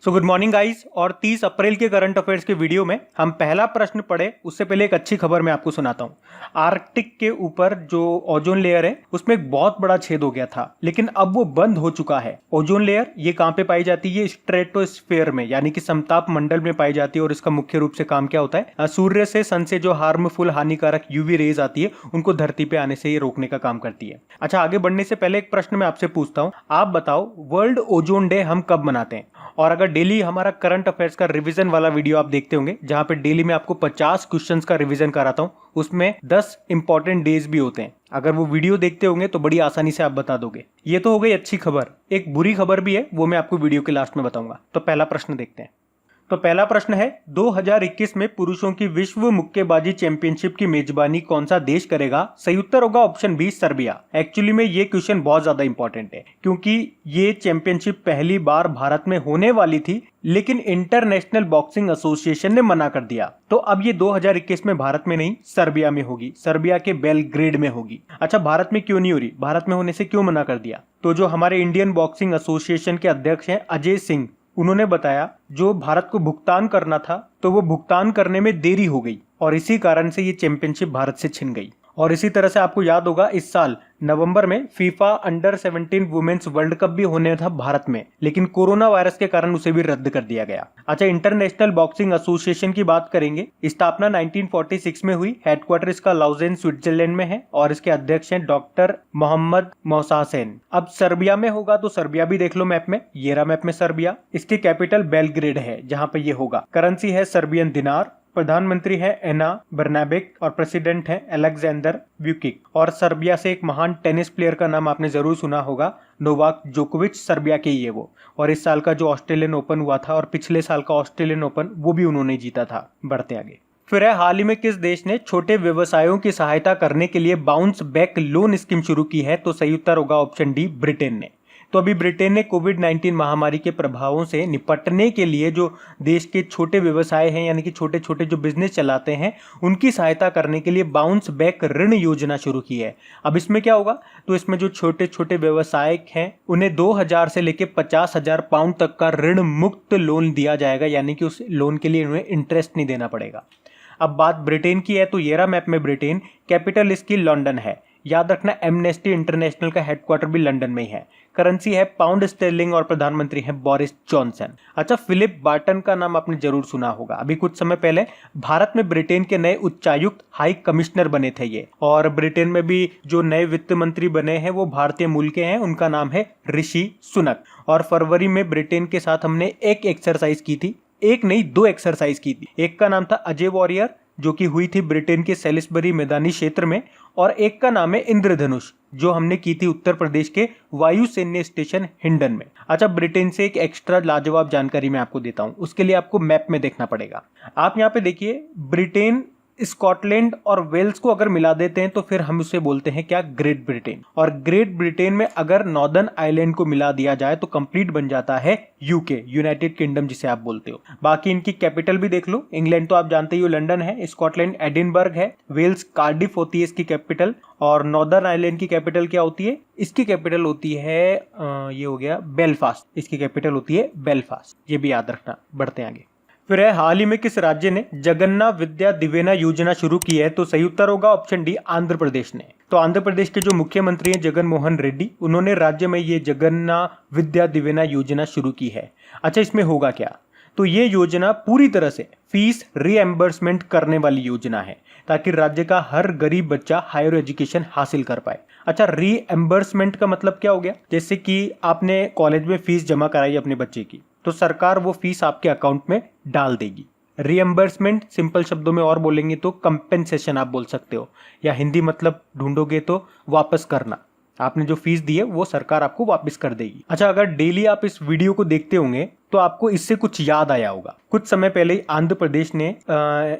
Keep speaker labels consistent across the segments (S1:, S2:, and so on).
S1: So good morning guys. और 30 अप्रैल के current affairs के वीडियो में हम पहला प्रश्न पढ़े उससे पहले एक अच्छी खबर मैं आपको सुनाता हूँ। आर्कटिक के ऊपर जो ओजोन लेयर है उसमें एक बहुत बड़ा छेद हो गया था, लेकिन अब वो बंद हो चुका है। ओजोन लेयर ये कहाँ पे पाई जाती है? स्ट्रेटोस्फेयर में, यानी कि समताप मंडल में पाई जाती है। और इसका मुख्य रूप से काम क्या होता है? सूर्य से, सन से जो हार्मफुल हानिकारक यूवी रेज आती है उनको धरती पे आने से ये रोकने का काम करती है। अच्छा, आगे बढ़ने से पहले एक प्रश्न मैं आपसे पूछता हूँ। आप बताओ, वर्ल्ड ओजोन डे हम कब मनाते हैं? और अगर डेली हमारा करंट अफेयर्स का रिवीजन वाला वीडियो आप देखते होंगे, जहां पे डेली मैं आपको 50 क्वेश्चंस का रिवीजन कराता हूं, उसमें 10 इंपॉर्टेंट डेज भी होते हैं। अगर वो वीडियो देखते होंगे तो बड़ी आसानी से आप बता दोगे। ये तो हो गई अच्छी खबर। एक बुरी खबर भी है, वो मैं आपको वीडियो के लास्ट में बताऊंगा। तो पहला प्रश्न देखते हैं। तो पहला प्रश्न है, 2021 में पुरुषों की विश्व मुक्केबाजी चैंपियनशिप की मेजबानी कौन सा देश करेगा? सही उत्तर होगा ऑप्शन बी, सर्बिया। एक्चुअली में ये क्वेश्चन बहुत ज्यादा इंपॉर्टेंट है, क्योंकि ये चैंपियनशिप पहली बार भारत में होने वाली थी, लेकिन इंटरनेशनल बॉक्सिंग एसोसिएशन ने मना कर दिया। तो अब ये 2021 में भारत में नहीं, सर्बिया में होगी। सर्बिया के बेलग्रेड में होगी। अच्छा, भारत में क्यों नहीं हो रही? भारत में होने से क्यों मना कर दिया? तो जो हमारे इंडियन बॉक्सिंग एसोसिएशन के अध्यक्ष हैं अजय सिंह, उन्होंने बताया जो भारत को भुगतान करना था तो वो भुगतान करने में देरी हो गई, और इसी कारण से ये चैंपियनशिप भारत से छिन गई। और इसी तरह से आपको याद होगा, इस साल नवंबर में FIFA under 17 women's world cup भी होने था भारत में, लेकिन कोरोना वायरस के कारण उसे भी रद्द कर दिया गया। अच्छा, इंटरनेशनल बॉक्सिंग एसोसिएशन की बात करेंगे। स्थापना 1946 में हुई। हेडक्वार्टर इसका लाउजेन स्विट्जरलैंड में है, और इसके अध्यक्ष हैं डॉक्टर मोहम्मद मोसासेन। अब सर्बिया में होगा, तो सर्बिया भी देख लो मैप में। ये रहा मैप में सर्बिया। इसकी कैपिटल बेलग्रेड है, जहां पे ये होगा। करेंसी है सर्बियन दिनार। प्रधानमंत्री है एना बर्नाबेक, और प्रेसिडेंट है अलेक्जेंडर व्यूकिक। और सर्बिया से एक महान टेनिस प्लेयर का नाम आपने जरूर सुना होगा, नोवाक जोकोविच। सर्बिया के ही है वो। और इस साल का जो ऑस्ट्रेलियन ओपन हुआ था और पिछले साल का ऑस्ट्रेलियन ओपन, वो भी उन्होंने जीता था। बढ़ते आगे। फिर है, हाल ही में किस देश ने छोटे व्यवसायों की सहायता करने के लिए बाउंस बैक लोन स्कीम शुरू की है? तो सही उत्तर होगा ऑप्शन डी, ब्रिटेन ने। तो अभी ब्रिटेन ने कोविड-19 महामारी के प्रभावों से निपटने के लिए जो देश के छोटे व्यवसाय हैं, यानी कि छोटे छोटे जो बिजनेस चलाते हैं, उनकी सहायता करने के लिए बाउंस बैक ऋण योजना शुरू की है। अब इसमें क्या होगा? तो इसमें जो छोटे छोटे व्यवसाय हैं उन्हें 2000 से लेकर 50,000 पाउंड तक का ऋण मुक्त लोन दिया जाएगा, यानी कि उस लोन के लिए उन्हें इंटरेस्ट नहीं देना पड़ेगा। अब बात ब्रिटेन की है, तो ये रहा मैप में ब्रिटेन। कैपिटल इसकी लंदन है। याद रखना, एमनेस्टी इंटरनेशनल का हेडक्वार्टर भी लंदन में ही है। करेंसी है पाउंड स्टर्लिंग, और प्रधानमंत्री है बोरिस जॉनसन। अच्छा, फिलिप बार्टन का नाम आपने जरूर सुना होगा। अभी कुछ समय पहले भारत में ब्रिटेन के नए उच्चायुक्त हाई कमिश्नर बने थे ये। और ब्रिटेन में भी जो नए वित्त मंत्री बने हैं वो भारतीय मूल के हैं। उनका नाम है ऋषि सुनक। और फरवरी में ब्रिटेन के साथ हमने एक एक्सरसाइज की थी, एक नहीं 2 एक्सरसाइज की थी। एक का नाम था अजय वॉरियर, जो कि हुई थी ब्रिटेन के सेलिसबरी मैदानी क्षेत्र में, और एक का नाम है इंद्रधनुष, जो हमने की थी उत्तर प्रदेश के वायु सैन्य स्टेशन हिंडन में। अच्छा, ब्रिटेन से एक एक्स्ट्रा लाजवाब जानकारी मैं आपको देता हूं, उसके लिए आपको मैप में देखना पड़ेगा। आप यहाँ पे देखिए, ब्रिटेन, स्कॉटलैंड और वेल्स को अगर मिला देते हैं तो फिर हम उसे बोलते हैं क्या? Great Britain. और ग्रेट ब्रिटेन में अगर नॉर्दर्न आइलैंड को मिला दिया जाए तो कंप्लीट बन जाता है यूके, यूनाइटेड किंगडम जिसे आप बोलते हो। बाकी इनकी कैपिटल भी देख लो। इंग्लैंड तो आप जानते ही हो, लंदन है। स्कॉटलैंड एडिनबर्ग है। वेल्स कार्डिफ होती है इसकी कैपिटल। और नॉर्दर्न आइलैंड की कैपिटल क्या होती है? इसकी कैपिटल होती है ये हो गया बेलफास्ट। इसकी कैपिटल होती है बेलफास्ट, ये भी याद रखना। बढ़ते आगे। फिर है, हाल ही में किस राज्य ने जगन्ना विद्या दिवेना योजना शुरू की है? तो सही उत्तर होगा ऑप्शन डी, आंध्र प्रदेश ने। तो आंध्र प्रदेश के जो मुख्यमंत्री हैं जगन मोहन रेड्डी, उन्होंने राज्य में ये जगन्ना विद्या दिवेना योजना शुरू की है। अच्छा, इसमें होगा क्या? तो ये योजना पूरी तरह से फीस रीएम्बर्समेंट करने वाली योजना है, ताकि राज्य का हर गरीब बच्चा हायर एजुकेशन हासिल कर पाए। अच्छा, रीएम्बर्समेंट का मतलब क्या हो गया? जैसे कि आपने कॉलेज में फीस जमा कराई अपने बच्चे की, तो सरकार वो फीस आपके अकाउंट में डाल देगी। रीएम्बर्समेंट सिंपल शब्दों में और बोलेंगे तो कंपेंसेशन आप बोल सकते हो, या हिंदी मतलब ढूंढोगे तो वापस करना। आपने जो फीस दी है वो सरकार आपको वापस कर देगी। अच्छा, अगर डेली आप इस वीडियो को देखते होंगे तो आपको इससे कुछ याद आया होगा। कुछ समय पहले आंध्र प्रदेश ने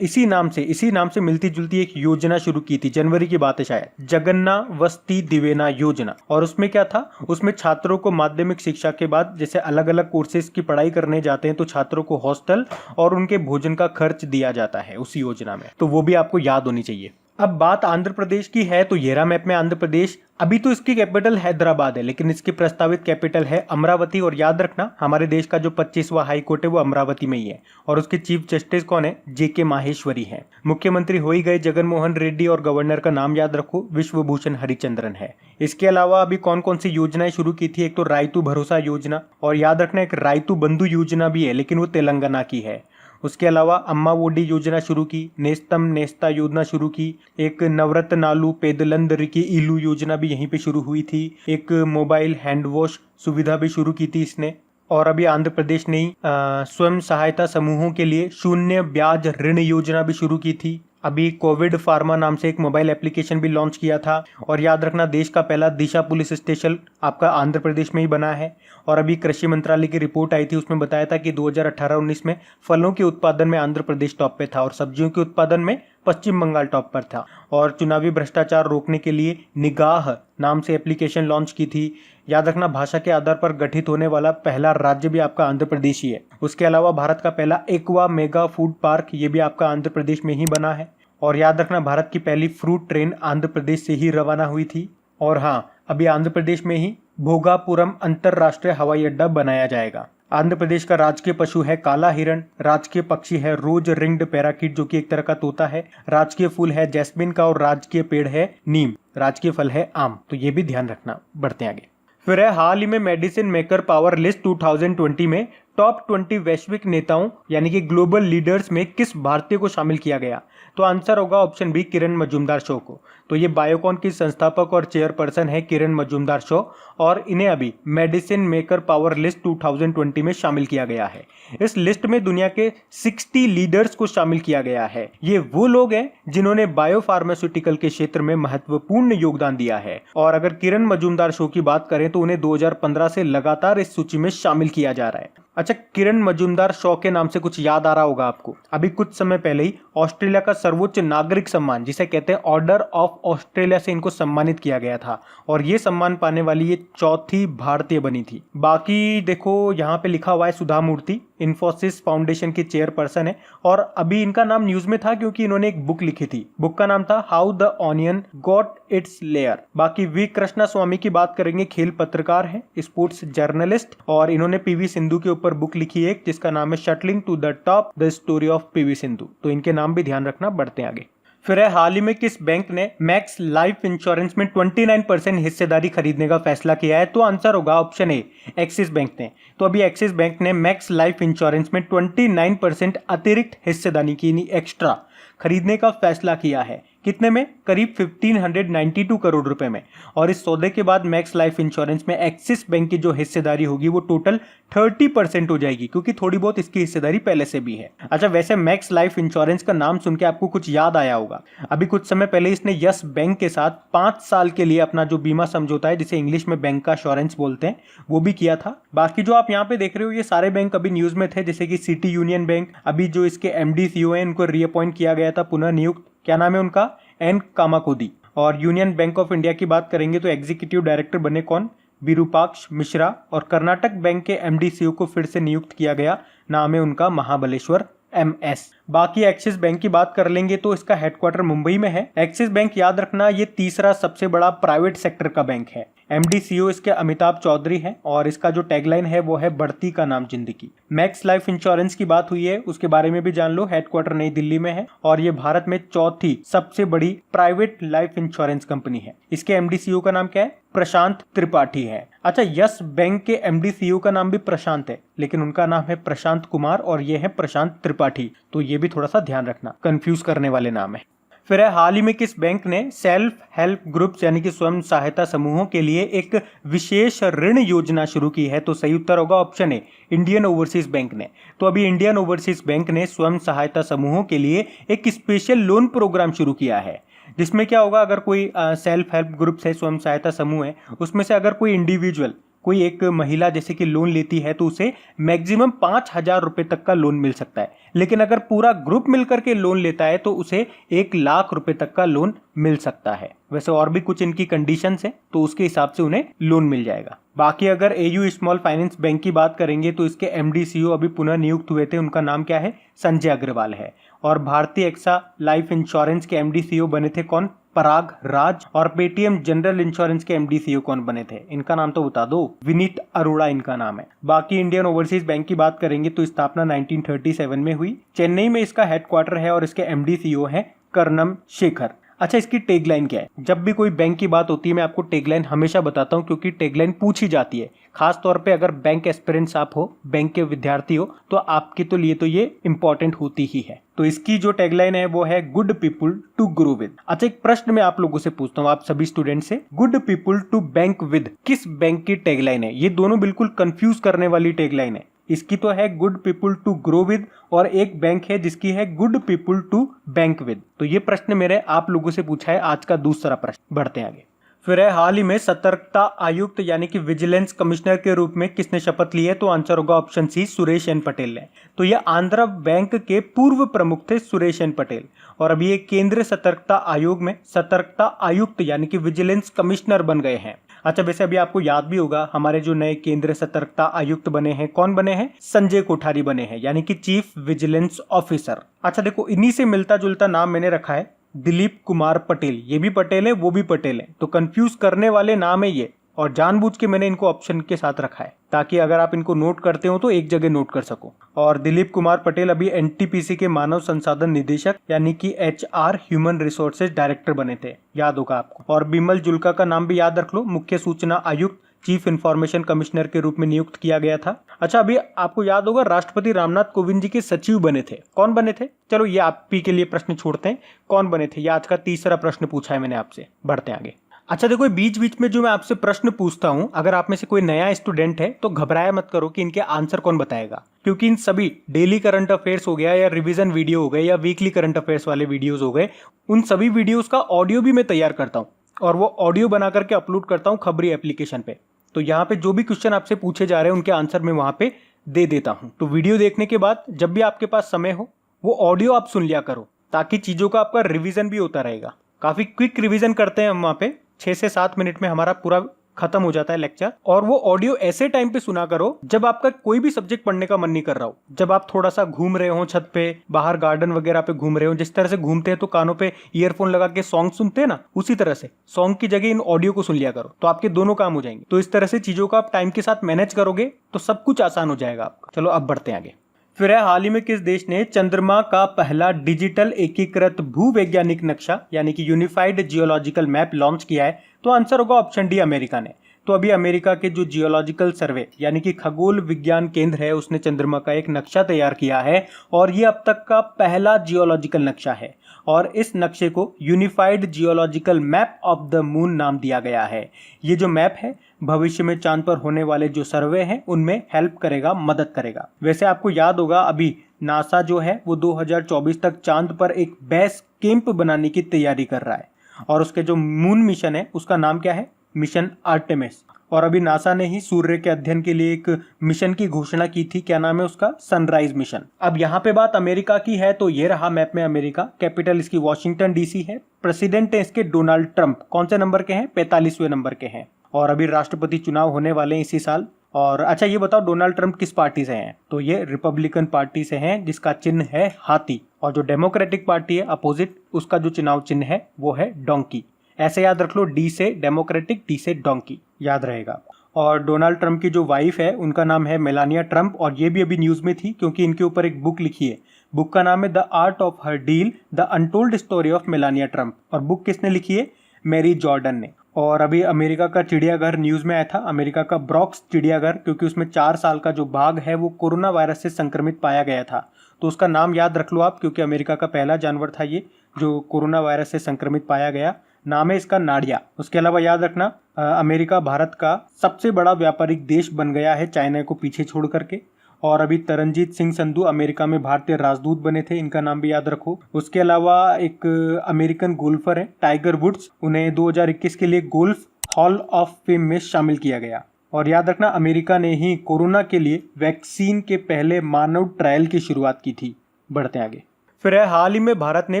S1: इसी नाम से मिलती जुलती एक योजना शुरू की थी। जनवरी की बात है शायद, जगन्ना वस्ती दिवेना योजना। और उसमें क्या था? उसमें छात्रों को माध्यमिक शिक्षा के बाद जैसे अलग अलग कोर्सेज की पढ़ाई करने जाते हैं, तो छात्रों को हॉस्टल और उनके भोजन का खर्च दिया जाता है उस योजना में। तो वो भी आपको याद होनी चाहिए। अब बात आंध्र प्रदेश की है तो ये रहा मैप में आंध्र प्रदेश। अभी तो इसकी कैपिटल हैदराबाद है, लेकिन इसकी प्रस्तावित कैपिटल है अमरावती। और याद रखना हमारे देश का जो 25वां हाई कोर्ट है वो अमरावती में ही है, और उसके चीफ जस्टिस कौन है? JK माहेश्वरी है। मुख्यमंत्री हो ही गए जगन मोहन रेड्डी, और गवर्नर का नाम याद रखो विश्वभूषण हरिचंद्रन है। इसके अलावा अभी कौन कौन सी योजनाएं शुरू की थी? एक तो रायतू भरोसा योजना, और याद रखना एक रायतू बंधु योजना भी है, लेकिन वो तेलंगाना की है। उसके अलावा अम्मा ओडी योजना शुरू की, नेस्तम नेस्ता योजना शुरू की, एक नवरत्न नालू पेदलंदरिकी इलू योजना भी यहीं पे शुरू हुई थी, एक मोबाइल हैंड वॉश सुविधा भी शुरू की थी इसने। और अभी आंध्र प्रदेश ने स्वयं सहायता समूहों के लिए शून्य ब्याज ऋण योजना भी शुरू की थी। अभी कोविड फार्मा नाम से एक मोबाइल एप्लीकेशन भी लॉन्च किया था। और याद रखना देश का पहला दिशा पुलिस स्टेशन आपका आंध्र प्रदेश में ही बना है। और अभी कृषि मंत्रालय की रिपोर्ट आई थी, उसमें बताया था कि 2018-19 में फलों के उत्पादन में आंध्र प्रदेश टॉप पे था, और सब्जियों के उत्पादन में पश्चिम बंगाल टॉप पर था। और चुनावी भ्रष्टाचार रोकने के लिए निगाह नाम से एप्लीकेशन लॉन्च की थी। याद रखना भाषा के आधार पर गठित होने वाला पहला राज्य भी आपका आंध्र प्रदेश ही है। उसके अलावा भारत का पहला एक्वा मेगा फूड पार्क ये भी आपका आंध्र प्रदेश में ही बना है। और याद रखना भारत की पहली फ्रूट ट्रेन आंध्र प्रदेश से ही रवाना हुई थी। और हाँ, अभी आंध्र प्रदेश में ही भोगापुरम अंतरराष्ट्रीय हवाई अड्डा बनाया जाएगा। आंध्र प्रदेश का राजकीय पशु है काला हिरण, राजकीय पक्षी है रोज रिंग्ड पैराकीट जो कि एक तरह का तोता है, राजकीय फूल है जैस्मिन का, और राजकीय पेड़ है नीम, राजकीय फल है आम। तो ये भी ध्यान रखना। बढ़ते आगे। फिर है हाल ही में मेडिसिन मेकर पावर लिस्ट 2020 में टॉप 20 वैश्विक नेताओं यानी कि ग्लोबल लीडर्स में किस भारतीय को शामिल किया गया? तो आंसर होगा ऑप्शन बी किरण मजूमदार शो को। तो ये बायोकॉन की संस्थापक और चेयरपर्सन है किरण मजूमदार शो, और इन्हें अभी मेडिसिन मेकर पावर लिस्ट 2020 में शामिल किया गया है। इस लिस्ट में दुनिया के 60 लीडर्स को शामिल किया गया है। ये वो लोग हैं जिन्होंने बायोफार्मास्यूटिकल के क्षेत्र में महत्वपूर्ण योगदान दिया है। और अगर किरण मजूमदार शो की बात करें तो उन्हें 2015 से लगातार इस सूची में शामिल किया जा रहा है। अच्छा, किरण मजूमदार शो के नाम से कुछ याद आ रहा होगा आपको। अभी कुछ समय पहले ही ऑस्ट्रेलिया का सर्वोच्च नागरिक सम्मान जिसे कहते हैं ऑर्डर ऑफ ऑस्ट्रेलिया से इनको सम्मानित किया गया था, और ये सम्मान पाने वाली ये चौथी भारतीय बनी थी। बाकी देखो यहाँ पे लिखा हुआ है सुधा मूर्ति इन्फोसिस फाउंडेशन की चेयरपर्सन है, और अभी इनका नाम न्यूज में था क्योंकि इन्होंने एक बुक लिखी थी। बुक का नाम था how the onion got its layer. बाकी वी कृष्णा स्वामी की बात करेंगे, खेल पत्रकार है, स्पोर्ट्स जर्नलिस्ट, और इन्होंने PV सिंधु के ऊपर बुक लिखी है जिसका नाम है shuttling to the top the story of PV Sindhu. तो इनके नाम भी ध्यान रखना। बढ़ते आगे। फिर है हाल ही में किस बैंक ने मैक्स लाइफ इंश्योरेंस में 29% हिस्सेदारी खरीदने का फैसला किया है? तो आंसर होगा ऑप्शन ए एक्सिस बैंक ने। तो अभी एक्सिस बैंक ने मैक्स लाइफ इंश्योरेंस में 29% अतिरिक्त हिस्सेदारी की एक्स्ट्रा खरीदने का फैसला किया है। कितने में? करीब 1592 करोड़ रुपए में। और इस सौदे के बाद मैक्स लाइफ इंश्योरेंस में एक्सिस बैंक की जो हिस्सेदारी होगी वो टोटल 30% हो जाएगी, क्योंकि थोड़ी बहुत इसकी हिस्सेदारी पहले से भी है। अच्छा, वैसे मैक्स लाइफ इंश्योरेंस का नाम सुन के आपको कुछ याद आया होगा। अभी कुछ समय पहले इसने यस बैंक के साथ 5 साल के लिए अपना जो बीमा समझौता है जिसे इंग्लिश में बैंक का इंश्योरेंस बोलते हैं वो भी किया था। बाकी जो आप यहाँ पे देख रहे हो ये सारे बैंक अभी न्यूज में थे, जैसे कि सिटी यूनियन बैंक। अभी जो इसके MD CEO है उनको रीअपॉइंट किया गया था, पुनः नियुक्त। क्या नाम है उनका? N कामाकोदी। और यूनियन बैंक ऑफ इंडिया की बात करेंगे तो एग्जीक्यूटिव डायरेक्टर बने कौन? विरूपाक्ष मिश्रा। और कर्नाटक बैंक के MD CEO को फिर से नियुक्त किया गया, नाम है उनका महाबलेश्वर MS। बाकी एक्सिस बैंक की बात कर लेंगे तो इसका हेडक्वार्टर मुंबई में है। एक्सिस बैंक याद रखना ये तीसरा सबसे बड़ा प्राइवेट सेक्टर का बैंक है। MD CEO इसके अमिताभ चौधरी हैं, और इसका जो टैगलाइन है वो है बढ़ती का नाम जिंदगी। मैक्स लाइफ इंश्योरेंस की बात हुई है, उसके बारे में भी जान लो। हेडक्वार्टर नई दिल्ली में है, और ये भारत में चौथी सबसे बड़ी प्राइवेट लाइफ इंश्योरेंस कंपनी है। इसके MD CEO का नाम क्या है? प्रशांत त्रिपाठी है। अच्छा, यस बैंक के MD CEO का नाम भी प्रशांत है, लेकिन उनका नाम है प्रशांत कुमार, और ये है प्रशांत त्रिपाठी। तो ये भी थोड़ा सा ध्यान रखना, कंफ्यूज करने वाले नाम है। फिर है हाल ही में किस बैंक ने सेल्फ हेल्प ग्रुप्स यानी कि स्वयं सहायता समूहों के लिए एक विशेष ऋण योजना शुरू की है? तो सही उत्तर होगा option A Indian overseas bank ने। तो अभी इंडियन ओवरसीज बैंक ने स्वयं सहायता समूहों के लिए एक स्पेशल लोन प्रोग्राम शुरू किया है, जिसमें क्या होगा, अगर कोई सेल्फ हेल्प ग्रुप्स है, स्वयं सहायता समूह है, उसमें से अगर कोई इंडिविजुअल, कोई एक महिला जैसे कि लोन लेती है तो उसे मैक्सिमम 5,000 रुपए तक का लोन मिल सकता है। लेकिन अगर पूरा ग्रुप मिलकर के लोन लेता है तो उसे 1 लाख रुपए तक का लोन मिल सकता है। वैसे और भी कुछ इनकी कंडीशंस है, तो उसके हिसाब से उन्हें लोन मिल जाएगा। बाकी अगर AU स्मॉल फाइनेंस बैंक की बात करेंगे तो इसके MD CEO अभी पुनः नियुक्त हुए थे, उनका नाम क्या है? संजय अग्रवाल है। और भारतीय एक्सा लाइफ इंश्योरेंस के एमडी सीईओ बने थे कौन? पराग राज। और पेटीएम जनरल इंश्योरेंस के एमडी सीईओ कौन बने थे? इनका नाम तो बता दो। विनीत अरोड़ा इनका नाम है। बाकी इंडियन ओवरसीज बैंक की बात करेंगे तो स्थापना 1937 में हुई। चेन्नई में इसका हेडक्वार्टर है और इसके एमडी सीईओ है कर्णम शेखर। अच्छा, इसकी टैगलाइन क्या है? जब भी कोई बैंक की बात होती है मैं आपको टैगलाइन हमेशा बताता हूं, क्योंकि टैगलाइन पूछी जाती है। खास तौर पे अगर बैंक एस्पिरेंट्स आप हो, बैंक के विद्यार्थी हो, तो आपके तो लिए तो ये इंपॉर्टेंट होती ही है। तो इसकी जो टैगलाइन है वो है good people to grow with. अच्छा, एक प्रश्न मैं आप लोगों से पूछता हूँ, आप सभी स्टूडेंट से, good people to bank with किस बैंक की टैगलाइन है? ये दोनों बिल्कुल कंफ्यूज करने वाली टैगलाइन है। इसकी तो है good people to grow with और एक बैंक है जिसकी है good people to bank with. तो ये प्रश्न मेरे आप लोगों से पूछा है आज का दूसरा प्रश्न। बढ़ते हैं आगे। फिर है हाल ही में सतर्कता आयुक्त यानी कि विजिलेंस कमिश्नर के रूप में किसने शपथ ली है? तो आंसर होगा option C, Suresh N Patel ने। तो ये आंध्रा बैंक के पूर्व प्रमुख थे सुरेश एन पटेल, और अभी ये केंद्रीय सतर्कता आयोग में सतर्कता आयुक्त यानी कि विजिलेंस कमिश्नर बन गए हैं। अच्छा, वैसे अभी आपको याद भी होगा हमारे जो नए केंद्रीय सतर्कता आयुक्त बने हैं, कौन बने हैं? संजय कोठारी बने हैं, यानी कि चीफ विजिलेंस ऑफिसर। अच्छा देखो, इन्हीं से मिलता जुलता नाम मैंने रखा है दिलीप कुमार पटेल। ये भी पटेल है, वो भी पटेल है, तो कंफ्यूज करने वाले नाम है ये, और जानबूझ के मैंने इनको ऑप्शन के साथ रखा है ताकि अगर आप इनको नोट करते हो तो एक जगह नोट कर सको। और दिलीप कुमार पटेल अभी एनटीपीसी के मानव संसाधन निदेशक यानी कि एचआर ह्यूमन रिसोर्सेज डायरेक्टर बने थे, याद होगा आपको। और बिमल जुल्का का नाम भी याद रख लो, मुख्य सूचना आयुक्त चीफ इंफॉर्मेशन कमिश्नर के रूप में नियुक्त किया गया था। अच्छा, अभी आपको याद होगा राष्ट्रपति रामनाथ कोविंद जी के सचिव बने थे, कौन बने थे? चलो ये आप ही के लिए प्रश्न छोड़ते हैं, कौन बने थे? ये आज का तीसरा प्रश्न पूछा है मैंने आपसे। बढ़ते हैं आगे। अच्छा देखो, बीच बीच में जो मैं आपसे प्रश्न पूछता हूं, अगर आप में से कोई नया स्टूडेंट है तो घबराया मत करो कि इनके आंसर कौन बताएगा, क्योंकि इन सभी डेली करंट अफेयर्स हो गया या रिवीजन वीडियो हो गए या वीकली करंट अफेयर्स वाले वीडियोस हो गए, उन सभी वीडियोस का ऑडियो भी मैं तैयार करता हूं और वो ऑडियो बना करके अपलोड करता हूं खबरी एप्लीकेशन पे। तो यहाँ पे जो भी क्वेश्चन आपसे पूछे जा रहे हैं उनके आंसर मैं वहां पे दे देता हूं। तो वीडियो देखने के बाद जब भी आपके पास समय हो वो ऑडियो आप सुन लिया करो, ताकि चीजों का आपका रिवीजन भी होता रहेगा। काफी क्विक रिवीजन करते हैं हम वहां पे, 6 से 7 मिनट में हमारा पूरा खत्म हो जाता है लेक्चर। और वो ऑडियो ऐसे टाइम पे सुना करो जब आपका कोई भी सब्जेक्ट पढ़ने का मन नहीं कर रहा हो, जब आप थोड़ा सा घूम रहे हो, छत पे, बाहर गार्डन वगैरह पे घूम रहे हो, जिस तरह से घूमते हैं तो कानों पे ईयरफोन लगा के सॉन्ग सुनते हैं ना, उसी तरह से सॉन्ग की जगह इन ऑडियो को सुन लिया करो, तो आपके दोनों काम हो जाएंगे। तो इस तरह से चीजों को आप टाइम के साथ मैनेज करोगे तो सब कुछ आसान हो जाएगा आपका। चलो अब बढ़ते हैं आगे। फिर है हाल ही में किस देश ने चंद्रमा का पहला डिजिटल एकीकृत भूवैज्ञानिक नक्शा यानी कि यूनिफाइड जियोलॉजिकल मैप लॉन्च किया है? तो आंसर होगा ऑप्शन डी, अमेरिका ने। तो अभी अमेरिका के जो जियोलॉजिकल सर्वे यानी कि खगोल विज्ञान केंद्र है उसने चंद्रमा का एक नक्शा तैयार किया है, और ये अब तक का पहला जियोलॉजिकल नक्शा है, और इस नक्शे को unified geological map of the moon नाम दिया गया है। ये जो मैप है भविष्य में चांद पर होने वाले जो सर्वे हैं उनमें हेल्प करेगा, मदद करेगा। वैसे आपको याद होगा अभी नासा जो है वो 2024 तक चांद पर एक बेस कैंप बनाने की तैयारी कर रहा है, और उसके जो मून मिशन है उसका नाम क्या है? Mission Artemis. और अभी नासा ने ही सूर्य के अध्ययन के लिए एक मिशन की घोषणा की थी, क्या नाम है उसका? Sunrise mission. अब यहाँ पे बात अमेरिका की है, तो ये रहा मैप में अमेरिका। कैपिटल इसकी वॉशिंगटन डीसी है। प्रेसिडेंट है इसके डोनाल्ड ट्रंप। कौन से नंबर के हैं? 45वें नंबर के हैं। और अभी राष्ट्रपति चुनाव होने वाले हैं इसी साल। और अच्छा ये बताओ डोनाल्ड ट्रंप किस पार्टी से हैं? तो ये रिपब्लिकन पार्टी से हैं, जिसका चिन्ह है हाथी। और जो डेमोक्रेटिक पार्टी है अपोजिट, उसका जो चुनाव चिन्ह है वो है डोंकी। ऐसे याद रख लो, डी से डेमोक्रेटिक, टी से डोंकी, याद रहेगा। और डोनाल्ड ट्रंप की जो वाइफ है उनका नाम है मेलानिया ट्रंप, और ये भी अभी न्यूज में थी क्योंकि इनके ऊपर एक बुक लिखी है। बुक का नाम है the art of her deal, the untold story of Melania Trump. और बुक किसने लिखी है? मैरी जॉर्डन ने। और अभी अमेरिका का चिड़ियाघर न्यूज में आया था, अमेरिका का ब्रॉक्स चिड़ियाघर, क्योंकि उसमें 4 साल का जो बाघ है वो कोरोना वायरस से संक्रमित पाया गया था। तो उसका नाम याद रख लो आप, क्योंकि अमेरिका का पहला जानवर था ये जो कोरोना वायरस से संक्रमित पाया गया। नाम है इसका नाडिया। उसके अलावा याद रखना अमेरिका भारत का सबसे बड़ा व्यापारिक देश बन गया है चाइना को पीछे छोड़ करके। और अभी तरनजीत सिंह संधू अमेरिका में भारतीय राजदूत बने थे, इनका नाम भी याद रखो। उसके अलावा एक अमेरिकन गोल्फर है टाइगर वुड्स, उन्हें 2021 के लिए गोल्फ हॉल ऑफ फेम में शामिल किया गया। और याद रखना अमेरिका ने ही कोरोना के लिए वैक्सीन के पहले मानव ट्रायल की शुरुआत की थी। बढ़ते आगे। फिर हाल ही में भारत ने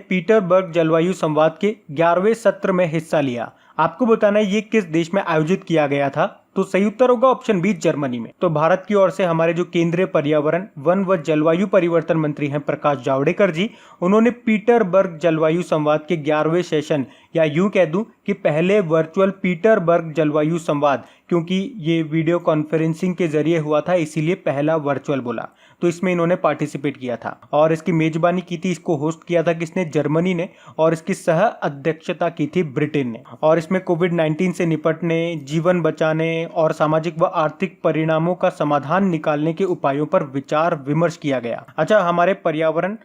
S1: पीटरबर्ग जलवायु संवाद के 11वें सत्र में हिस्सा लिया। आपको बताना है ये किस देश में आयोजित किया गया था? तो सही उत्तर होगा ऑप्शन बी जर्मनी में। तो भारत की ओर से हमारे जो केंद्रीय पर्यावरण, वन व जलवायु परिवर्तन मंत्री हैं प्रकाश जावड़ेकर जी, उन्होंने पीटरबर्ग जलवायु संवाद के 11वें सेशन, या यूं कह दूं कि पहले वर्चुअल पीटरबर्ग जलवायु संवाद, क्योंकि ये वीडियो कॉन्फ्रेंसिंग के जरिए हुआ था इसीलिए पहला वर्चुअल बोला, तो इसमें इन्होंने पार्टिसिपेट किया था और इसकी मेजबानी की थी, इसको होस्ट किया था किसने, जर्मनी ने, और इसकी सह अध्यक्षता की थी ब्रिटेन ने। और इसमें कोविड-19 से निपटने, जीवन बचाने और सामाजिक व आर्थिक परिणामों का समाधान निकालने के उपायों पर विचार विमर्श किया गया। अच्छा, हमारे पर्यावरण,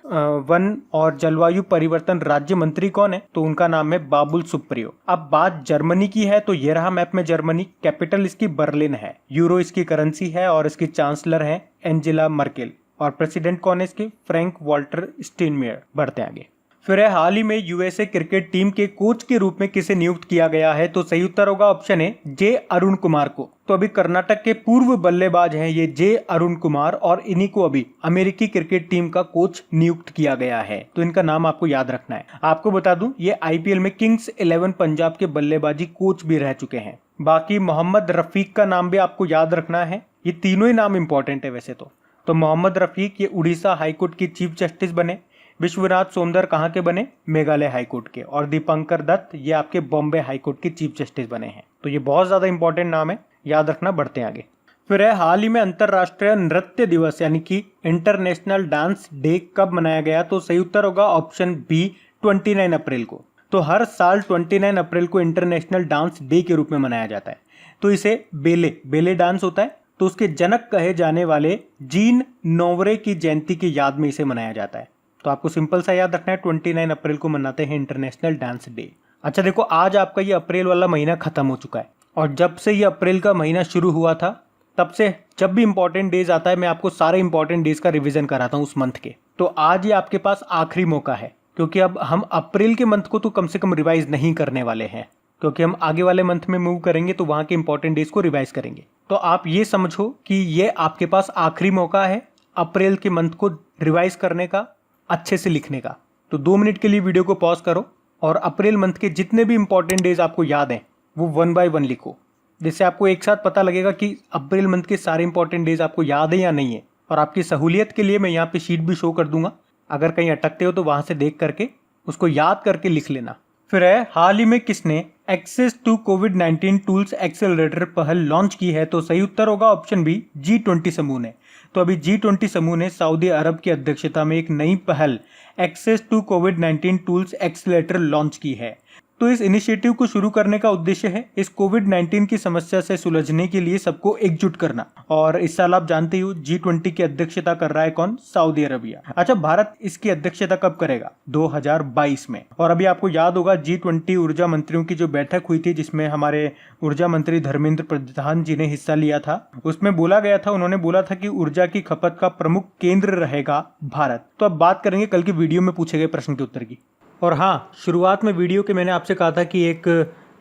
S1: वन और जलवायु परिवर्तन राज्य मंत्री कौन है, तो उनका नाम है बाबुल सुप्रियो। अब बात जर्मनी की है तो ये रहा मैप में जर्मनी, कैपिटल इसकी बर्लिन है, यूरो इसकी करेंसी है और इसकी चांसलर है एंजेला मर्केल, और प्रेसिडेंट कौन है इसके, फ्रैंक वॉल्टर स्टेनमेयर। बढ़ते आगे। फिर है हाल ही में यूएसए क्रिकेट टीम के कोच के रूप में किसे नियुक्त किया गया है, तो सही उत्तर होगा ऑप्शन ए जे अरुण कुमार को। तो अभी कर्नाटक के पूर्व बल्लेबाज हैं ये जे अरुण कुमार, और इन्हीं को अभी अमेरिकी क्रिकेट टीम का कोच नियुक्त किया गया है, तो इनका नाम आपको याद रखना है। आपको बता दूं ये आईपीएल में किंग्स 11 पंजाब के बल्लेबाजी कोच भी रह चुके हैं। बाकी मोहम्मद रफीक का नाम भी आपको याद रखना है, ये तीनों ही नाम इंपॉर्टेंट है वैसे तो मोहम्मद रफीक ये उड़ीसा हाईकोर्ट की चीफ जस्टिस बने, विश्वनाथ सोमदर कहाँ के बने, मेघालय हाईकोर्ट के, और दीपंकर दत्त ये आपके बॉम्बे हाईकोर्ट के चीफ जस्टिस बने हैं। तो ये बहुत ज्यादा इंपॉर्टेंट नाम है, याद रखना। बढ़ते हैं आगे। फिर है हाल ही में अंतरराष्ट्रीय नृत्य दिवस यानी कि इंटरनेशनल डांस डे कब मनाया गया, तो सही उत्तर होगा ऑप्शन बी 29 अप्रैल को। तो हर साल 29 अप्रैल को इंटरनेशनल डांस डे के रूप में मनाया जाता है। तो इसे बेले डांस होता है, तो उसके जनक कहे जाने वाले जीन नोवरे की जयंती की याद में इसे मनाया जाता है। तो आपको सिंपल सा याद रखना है 29 अप्रैल को मनाते हैं इंटरनेशनल डांस डे। अच्छा देखो, आज आपका ये अप्रैल वाला महीना खत्म हो चुका है, और जब से ये अप्रैल का महीना शुरू हुआ था तब से जब भी इंपॉर्टेंट डेज आता है मैं आपको सारे इंपॉर्टेंट डेज का रिवीजन कराता हूँ उस मंथ के। तो आज ये आपके पास आखिरी मौका है, क्योंकि अब हम अप्रैल के मंथ को तो कम से कम रिवाइज नहीं करने वाले हैं, क्योंकि हम आगे वाले मंथ में मूव करेंगे तो वहां के इंपॉर्टेंट डेज को रिवाइज करेंगे। तो आप ये समझो कि ये आपके पास आखिरी मौका है अप्रैल के मंथ को रिवाइज करने का, अच्छे से लिखने का। तो 2 मिनट के लिए वीडियो को पॉज करो और अप्रैल मंथ के जितने भी इंपॉर्टेंट डेज आपको याद हैं वो 1 बाय 1 लिखो, जिससे आपको एक साथ पता लगेगा कि अप्रैल मंथ के सारे इंपॉर्टेंट डेज आपको याद है या नहीं है। और आपकी सहूलियत के लिए मैं यहाँ पे शीट भी शो कर दूंगा, अगर कहीं अटकते हो तो वहां से देख करके उसको याद करके लिख लेना। फिर है हाल ही में किसने एक्सेस टू कोविड-19 टूल्स एक्सेलरेटर पहल लॉन्च की है, तो सही उत्तर होगा ऑप्शन बी G20 समूह ने। तो अभी G20 समूह ने सऊदी अरब की अध्यक्षता में एक नई पहल एक्सेस टू कोविड-19 टूल्स एक्सेलरेटर लॉन्च की है। तो इस इनिशिएटिव को शुरू करने का उद्देश्य है इस कोविड-19 की समस्या से सुलझने के लिए सबको एकजुट करना। और इस साल आप जानते हो G20 की अध्यक्षता कर रहा है कौन, सऊदी अरबिया। अच्छा, भारत इसकी अध्यक्षता कब करेगा, 2022 में। और अभी आपको याद होगा G20 ऊर्जा मंत्रियों की जो बैठक हुई थी जिसमें हमारे ऊर्जा मंत्री धर्मेंद्र प्रधान जी ने हिस्सा लिया था, उसमें बोला गया था, उन्होंने बोला था कि ऊर्जा की खपत का प्रमुख केंद्र रहेगा भारत। तो अब बात करेंगे कल की वीडियो में पूछे गए प्रश्न के उत्तर की। और हाँ, शुरुआत में वीडियो के मैंने आपसे कहा था कि एक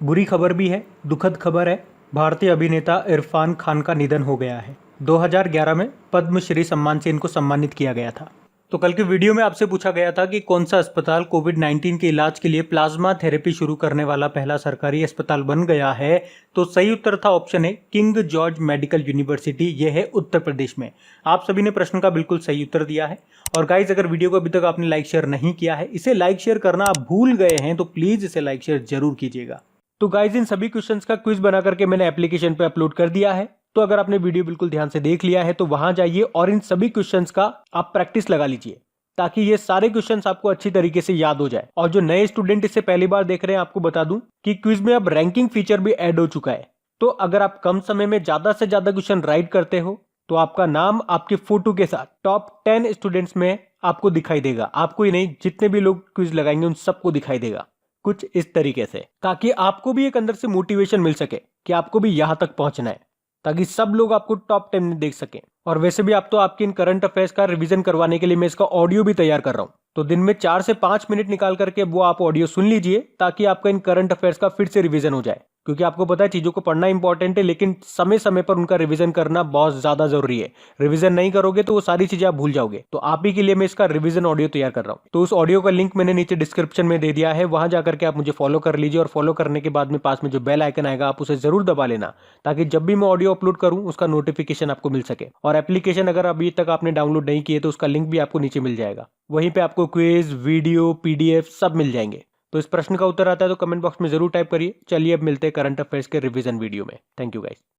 S1: बुरी खबर भी है, दुखद खबर है। भारतीय अभिनेता इरफान खान का निधन हो गया है। 2011 में पद्मश्री सम्मान से इनको सम्मानित किया गया था। तो कल के वीडियो में आपसे पूछा गया था कि कौन सा अस्पताल कोविड-19 के इलाज के लिए प्लाज्मा थेरेपी शुरू करने वाला पहला सरकारी अस्पताल बन गया है, तो सही उत्तर था ऑप्शन है किंग जॉर्ज मेडिकल यूनिवर्सिटी, ये है उत्तर प्रदेश में। आप सभी ने प्रश्न का बिल्कुल सही उत्तर दिया है। और गाइज, अगर वीडियो को अभी तक आपने लाइक शेयर नहीं किया है, इसे लाइक शेयर करना आप भूल गए हैं तो प्लीज इसे लाइक शेयर जरूर कीजिएगा। तो गाइज, इन सभी क्वेश्चंस का क्विज बना करके मैंने एप्लीकेशन पे अपलोड कर दिया है। तो अगर आपने वीडियो बिल्कुल ध्यान से देख लिया है तो वहां जाइए और इन सभी क्वेश्चंस का आप प्रैक्टिस लगा लीजिए, ताकि ये सारे क्वेश्चंस आपको अच्छी तरीके से याद हो जाए। और जो नए स्टूडेंट इसे पहली बार देख रहे हैं, आपको बता दूं कि क्विज में अब रैंकिंग फीचर भी ऐड हो चुका है। तो अगर आप कम समय में ज्यादा से ज्यादा क्वेश्चन राइट करते हो तो आपका नाम आपके फोटो के साथ टॉप 10 स्टूडेंट्स में आपको दिखाई देगा। आपको ही नहीं, जितने भी लोग क्विज लगाएंगे उन सबको दिखाई देगा कुछ इस तरीके से, ताकि आपको भी एक अंदर से मोटिवेशन मिल सके कि आपको भी यहां तक पहुंचना है, ताकि सब लोग आपको टॉप 10 में देख सकें। और वैसे भी आप तो आपके इन करंट अफेयर्स का रिवीजन करवाने के लिए मैं इसका ऑडियो भी तैयार कर रहा हूं। तो दिन में 4 से 5 मिनट निकाल करके वो आप ऑडियो सुन लीजिए, ताकि आपका इन करंट अफेयर्स का फिर से रिवीजन हो जाए। क्योंकि आपको पता है चीज़ों को पढ़ना इंपॉर्टेंट है, लेकिन समय समय पर उनका रिवीजन करना बहुत ज़्यादा ज़रूरी है। रिवीजन नहीं करोगे तो वो सारी चीज़ें आप भूल जाओगे। तो आप ही के लिए मैं इसका रिवीजन ऑडियो तैयार कर रहा हूँ। तो उस ऑडियो का लिंक मैंने नीचे डिस्क्रिप्शन में दे दिया है, वहां जाकर के आप मुझे फॉलो कर लीजिए, और फॉलो करने के बाद में पास में जो बेल आइकन आएगा आप उसे जरूर दबा लेना, ताकि जब भी मैं ऑडियो अपलोड करूँ उसका नोटिफिकेशन आपको मिल सके। और एप्लीकेशन अगर अभी तक आपने डाउनलोड नहीं किए तो उसका लिंक भी आपको नीचे मिल जाएगा। वहीं पे आपको क्विज, वीडियो, पीडीएफ सब मिल जाएंगे। तो इस प्रश्न का उत्तर आता है तो कमेंट बॉक्स में जरूर टाइप करिए। चलिए अब मिलते हैं करंट अफेयर्स के रिवीजन वीडियो में। Thank you guys.